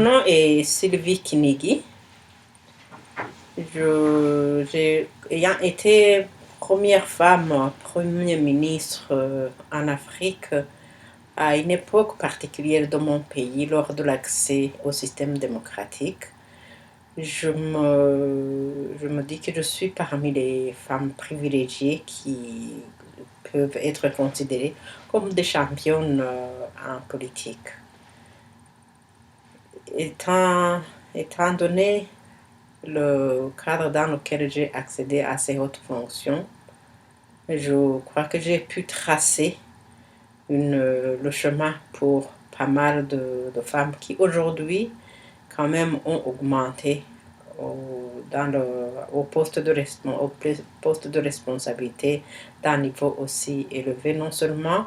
nom est Sylvie Kinigi. Ayant été première femme Premier ministre en Afrique à une époque particulière de mon pays lors de l'accès au système démocratique, je me dis que je suis parmi les femmes privilégiées qui peuvent être considérées comme des championnes en politique. Étant donné le cadre dans lequel j'ai accédé à ces hautes fonctions, je crois que j'ai pu tracer le chemin pour pas mal de femmes qui aujourd'hui quand même ont augmenté au poste de responsabilité d'un niveau aussi élevé, non seulement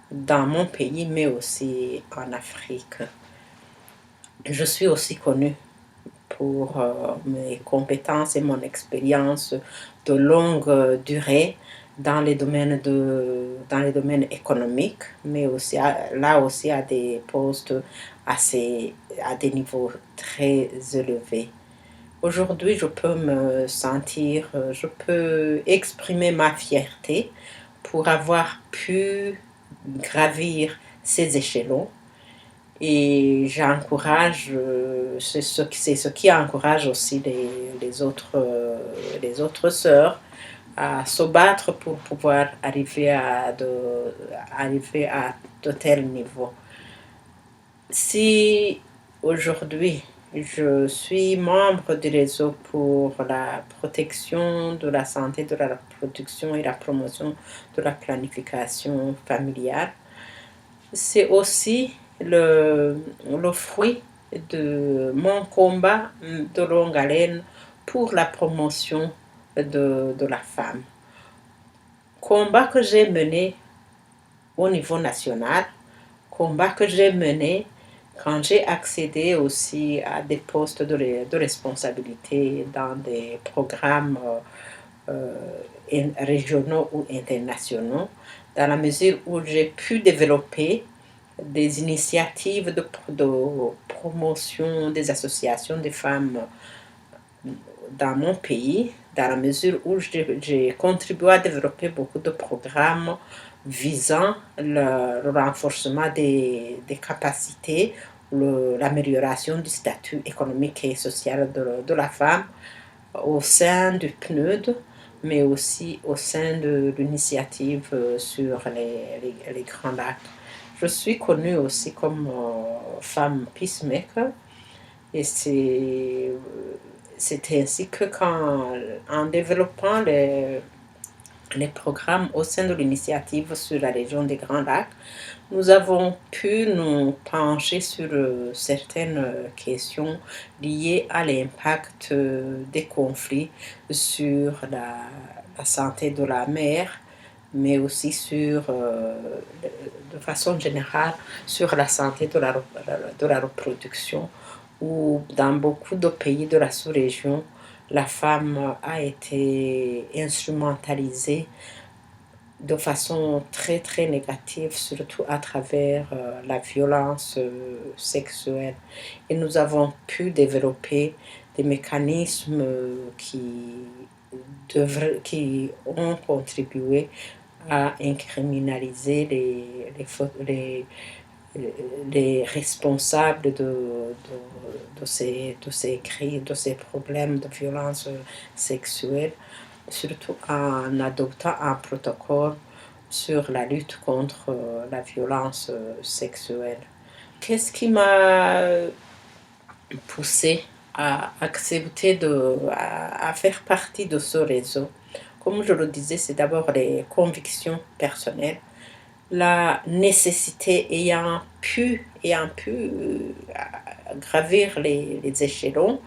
dans mon pays, mais aussi en Afrique. Je suis aussi connue pour mes compétences et mon expérience de longue durée dans les domaines économiques, mais aussi là aussi à des postes à des niveaux très élevés. Aujourd'hui, je peux exprimer ma fierté pour avoir pu gravir ces échelons. Et j'encourage, c'est ce qui encourage aussi les autres sœurs à se battre pour pouvoir arriver à de tels niveaux. Si aujourd'hui je suis membre du réseau pour la protection de la santé, de la reproduction et la promotion de la planification familiale, c'est aussi le fruit de mon combat de longue haleine pour la promotion de la femme. Combat que j'ai mené au niveau national, combat que j'ai mené quand j'ai accédé aussi à des postes de responsabilité dans des programmes régionaux ou internationaux, dans la mesure où j'ai pu développer des initiatives de promotion des associations des femmes dans mon pays, dans la mesure où j'ai contribué à développer beaucoup de programmes visant le renforcement des capacités, l'amélioration du statut économique et social de la femme au sein du PNUD, mais aussi au sein de l'initiative sur les Grands Lacs. Je suis connue aussi comme femme peacemaker, et c'est ainsi que en développant les programmes au sein de l'initiative sur la région des Grands Lacs, nous avons pu nous pencher sur certaines questions liées à l'impact des conflits sur la santé de la mère, mais aussi de façon générale, sur la santé de la reproduction, où dans beaucoup de pays de la sous-région, la femme a été instrumentalisée de façon très très négative, surtout à travers la violence sexuelle. Et nous avons pu développer des mécanismes qui ont contribué à incriminaliser les responsables de ces crimes, de ces problèmes de violence sexuelle, surtout en adoptant un protocole sur la lutte contre la violence sexuelle. Qu'est-ce qui m'a poussée à accepter à faire partie de ce réseau? Comme je le disais, c'est d'abord les convictions personnelles, la nécessité ayant pu gravir les échelons,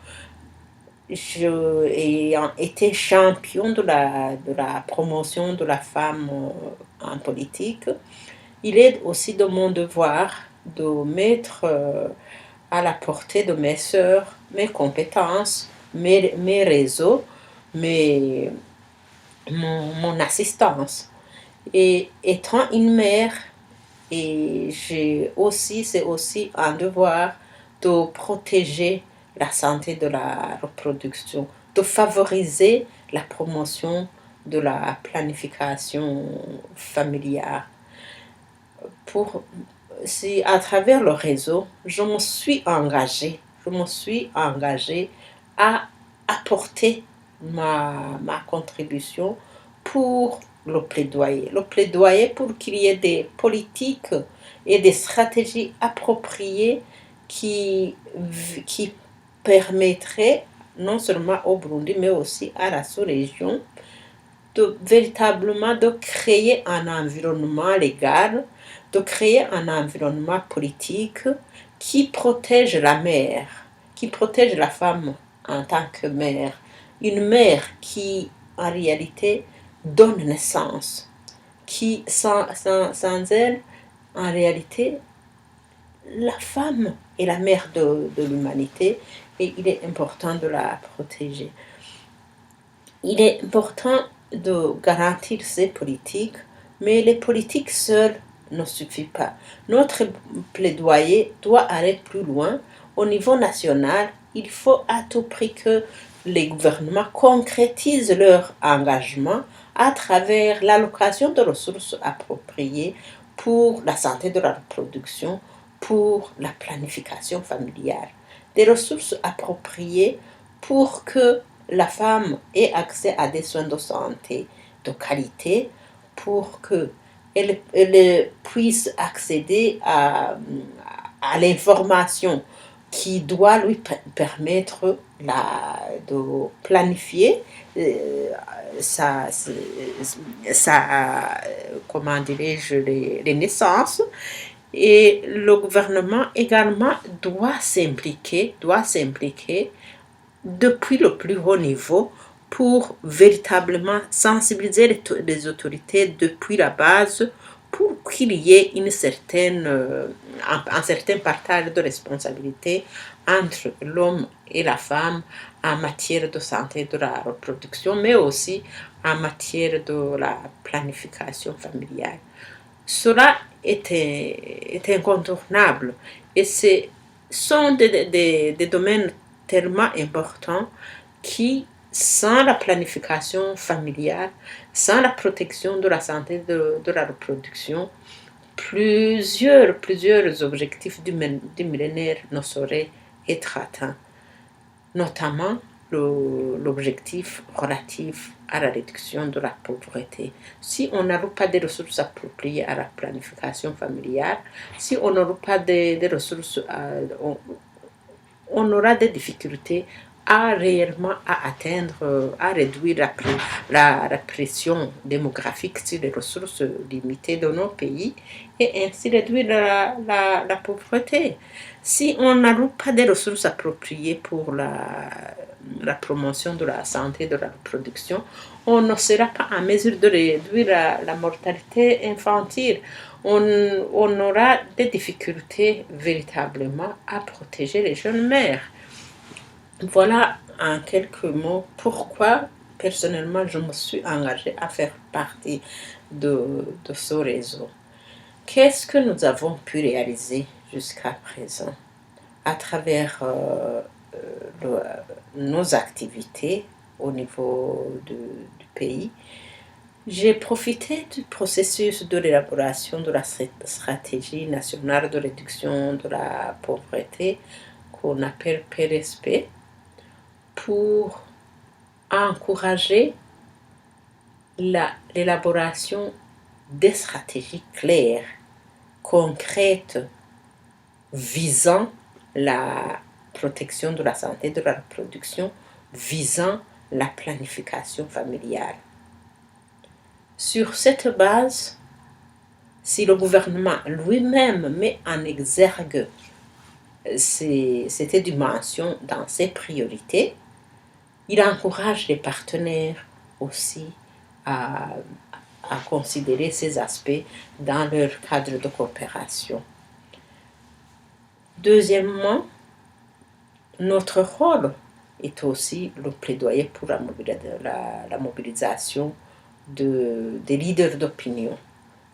ayant été champion de la promotion de la femme en politique, il est aussi de mon devoir de mettre à la portée de mes sœurs mes compétences, mes réseaux, mon assistance. Et étant une mère, c'est aussi un devoir de protéger la santé de la reproduction, de favoriser la promotion de la planification familiale. Pour, si à travers le réseau, je me suis engagée à apporter ma contribution pour le plaidoyer pour qu'il y ait des politiques et des stratégies appropriées qui, qui permettraient non seulement au Burundi, mais aussi à la sous-région, de véritablement de créer un environnement légal, de créer un environnement politique qui protège la mère, qui protège la femme en tant que mère. Une mère qui, en réalité, donne naissance, qui, sans elle, en réalité, la femme est la mère de l'humanité et il est important de la protéger. Il est important de garantir ces politiques, mais les politiques seules ne suffisent pas. Notre plaidoyer doit aller plus loin. Au niveau national, il faut à tout prix que les gouvernements concrétisent leur engagement à travers l'allocation de ressources appropriées pour la santé de la reproduction, pour la planification familiale. Des ressources appropriées pour que la femme ait accès à des soins de santé de qualité, pour qu'elle puisse accéder à l'information qui doit lui permettre de planifier sa, comment dirais-je, les naissances. Et le gouvernement également doit s'impliquer depuis le plus haut niveau pour véritablement sensibiliser les autorités depuis la base pour qu'il y ait un certain partage de responsabilité entre l'homme et la femme en matière de santé de la reproduction, mais aussi en matière de la planification familiale. Cela est incontournable et ce sont des domaines tellement importants qui, sans la planification familiale, sans la protection de la santé de la reproduction, plusieurs objectifs du millénaire ne sauraient être atteints, notamment l'objectif relatif à la réduction de la pauvreté. Si on n'a pas de ressources appropriées à la planification familiale, si on n'a pas des ressources, on aura des difficultés à réellement atteindre, à réduire la pression démographique sur les ressources limitées de nos pays et ainsi réduire la pauvreté. Si on n'a pas de ressources appropriées pour la promotion de la santé de la reproduction, on ne sera pas en mesure de réduire la mortalité infantile. On aura des difficultés véritablement à protéger les jeunes mères. Voilà en quelques mots pourquoi personnellement je me suis engagée à faire partie de ce réseau. Qu'est-ce que nous avons pu réaliser jusqu'à présent à travers nos activités au niveau du pays? J'ai profité du processus de l'élaboration de la stratégie nationale de réduction de la pauvreté qu'on appelle PRSP pour encourager l'élaboration des stratégies claires, concrètes, visant la protection de la santé de la reproduction, visant la planification familiale. Sur cette base, si le gouvernement lui-même met en exergue cette dimension dans ses priorités, il encourage les partenaires aussi à considérer ces aspects dans leur cadre de coopération. Deuxièmement, notre rôle est aussi le plaidoyer pour la mobilisation des leaders d'opinion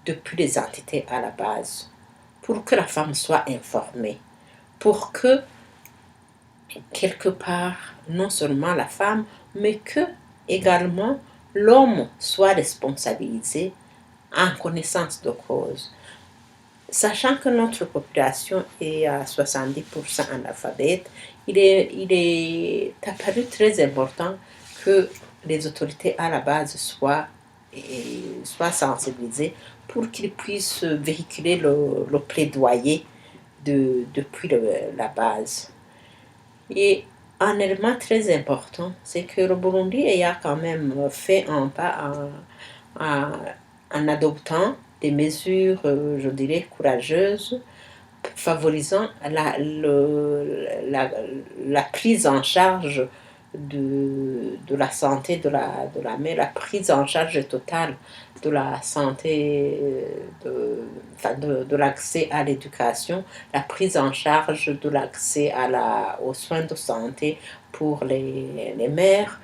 depuis les entités à la base, pour que la femme soit informée, pour que quelque part non seulement la femme, mais que également l'homme soit responsabilisé en connaissance de cause. Sachant que notre population est à 70% analphabète, il est apparu très important que les autorités à la base soient sensibilisées pour qu'ils puissent véhiculer le plaidoyer depuis la base. Et un élément très important, c'est que le Burundi a quand même fait un pas en, en adoptant des mesures, je dirais, courageuses, favorisant la prise en charge de la santé de la mère, la prise en charge totale de la santé, de l'accès à l'éducation, la prise en charge de l'accès aux soins de santé pour les mères.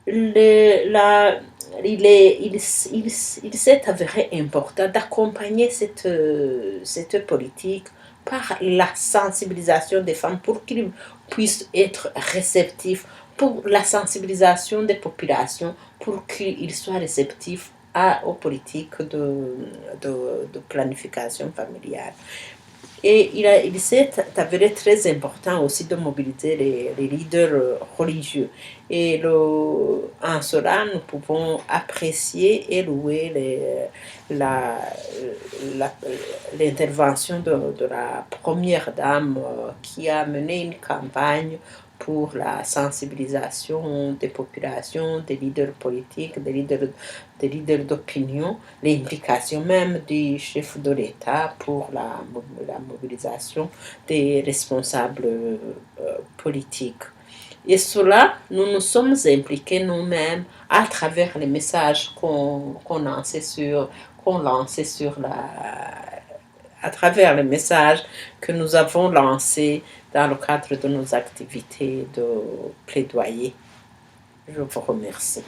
Le, la, il s'est avéré important d'accompagner cette politique par la sensibilisation des femmes pour qu'ils puissent être réceptifs, pour la sensibilisation des populations, pour qu'ils soient réceptifs aux politiques de planification familiale. Et il s'est avéré très important aussi de mobiliser les leaders religieux. Et en cela, nous pouvons apprécier et louer l'intervention de la première dame qui a mené une campagne pour la sensibilisation des populations, des leaders politiques, des leaders d'opinion, l'implication même du chef de l'État pour la mobilisation des responsables politiques. Et cela, nous nous sommes impliqués nous-mêmes à travers les messages qu'on lançait à travers les messages que nous avons lancés dans le cadre de nos activités de plaidoyer. Je vous remercie.